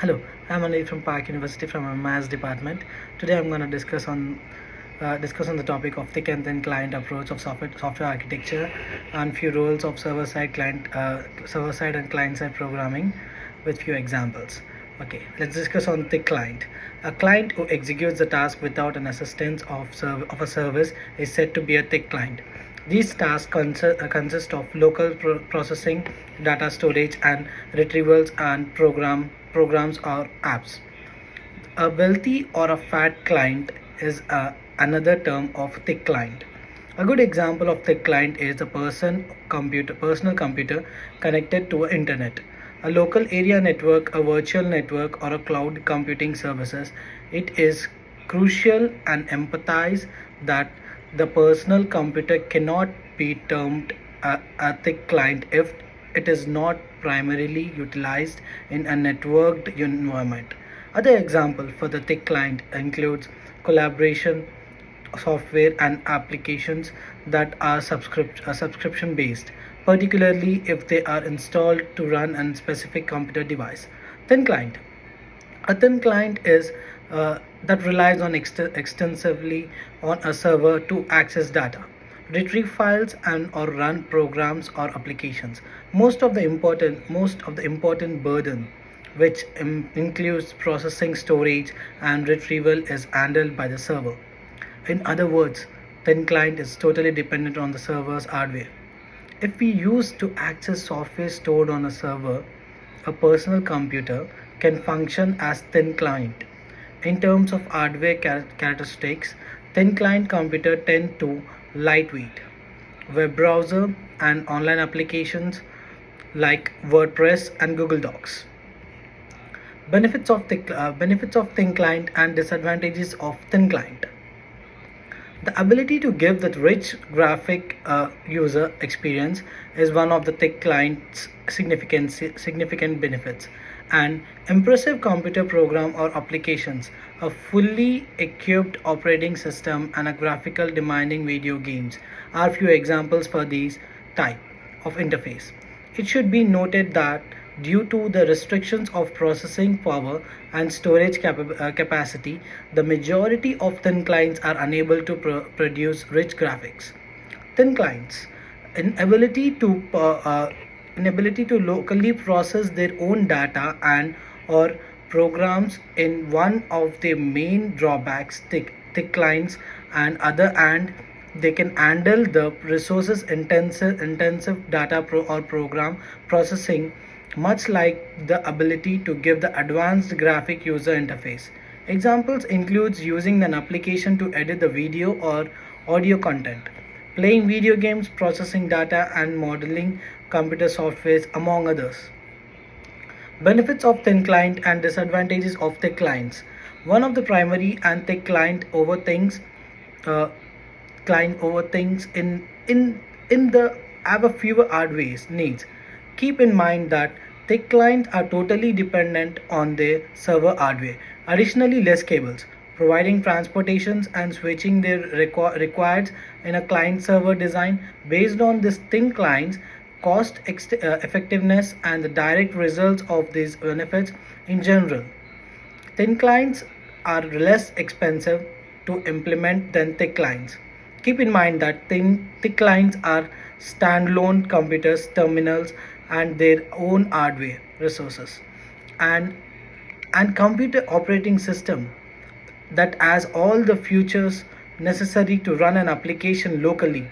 Hello, I'm Anil from Park University from a Maths department. Today I'm going to discuss on the topic of thick and thin client approach of software architecture and few roles of server side and client side programming with few examples. Okay, let's discuss on thick client. A client who executes the task without an assistance of a service is said to be a thick client. These tasks consist of local processing, data storage, and retrievals and programs or apps. A wealthy or a fat client is another term of thick client. A good example of thick client is a personal computer connected to internet, a local area network, a virtual network, or a cloud computing services. It is crucial and empathize that the personal computer cannot be termed a thick client if it is not primarily utilized in a networked environment. Other example for the thick client includes collaboration software and applications that are subscription based, particularly if they are installed to run on a specific computer device. Thin client. A thin client is that relies on extensively on a server to access data, retrieve files, and or run programs or applications. Most of the important burden, which includes processing, storage, and retrieval, is handled by the server. In other words, thin client is totally dependent on the server's hardware. If we use to access software stored on a server, a personal computer can function as thin client. In terms of hardware characteristics, thin client computer tend to lightweight. Web browser and online applications like WordPress and Google Docs. Benefits of thin client and disadvantages of thin client. The ability to give that rich graphic user experience is one of the thick client's significant benefits. An impressive computer program or applications, a fully equipped operating system, and a graphical demanding video games are few examples for these type of interface. It should be noted that due to the restrictions of processing power and storage capacity, the majority of thin clients are unable to produce rich graphics. Thin clients inability to uh, uh, inability to locally process their own data and or programs in one of the main drawbacks. Thick clients and other and they can handle the resources intensive data or program processing, much like the ability to give the advanced graphic user interface. Examples includes using an application to edit the video or audio content, playing video games, processing data, and modeling computer softwares, among others. Benefits of thin client and disadvantages of thick clients. One of the primary and thick uh, client over things in the have a fewer hardware needs. Keep in mind that thick clients are totally dependent on their server hardware. Additionally, less cables, providing transportations and switching their required in a client server design based on this thin clients effectiveness and the direct results of these benefits in general. Thin clients are less expensive to implement than thick clients. Keep in mind that thick clients are standalone computers, terminals, and their own hardware resources, and computer operating system that has all the features necessary to run an application locally.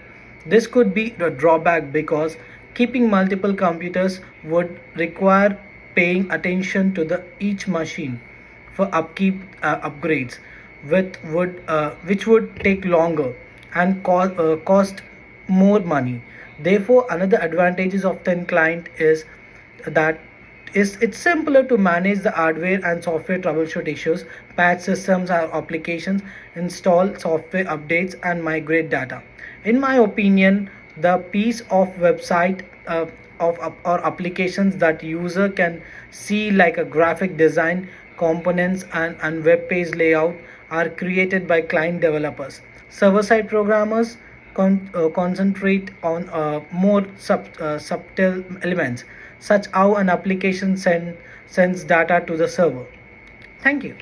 This could be a drawback because keeping multiple computers would require paying attention to the each machine for upkeep upgrades, which would take longer and cost more money. Therefore, another advantages of thin client is that it's simpler to manage the hardware and software troubleshoot issues, patch systems or applications, install software updates, and migrate data. In my opinion, the piece of website or applications that user can see, like a graphic design, components, and web page layout, are created by client developers. Server side programmers concentrate on more subtle elements, such how an application sends data to the server. Thank you.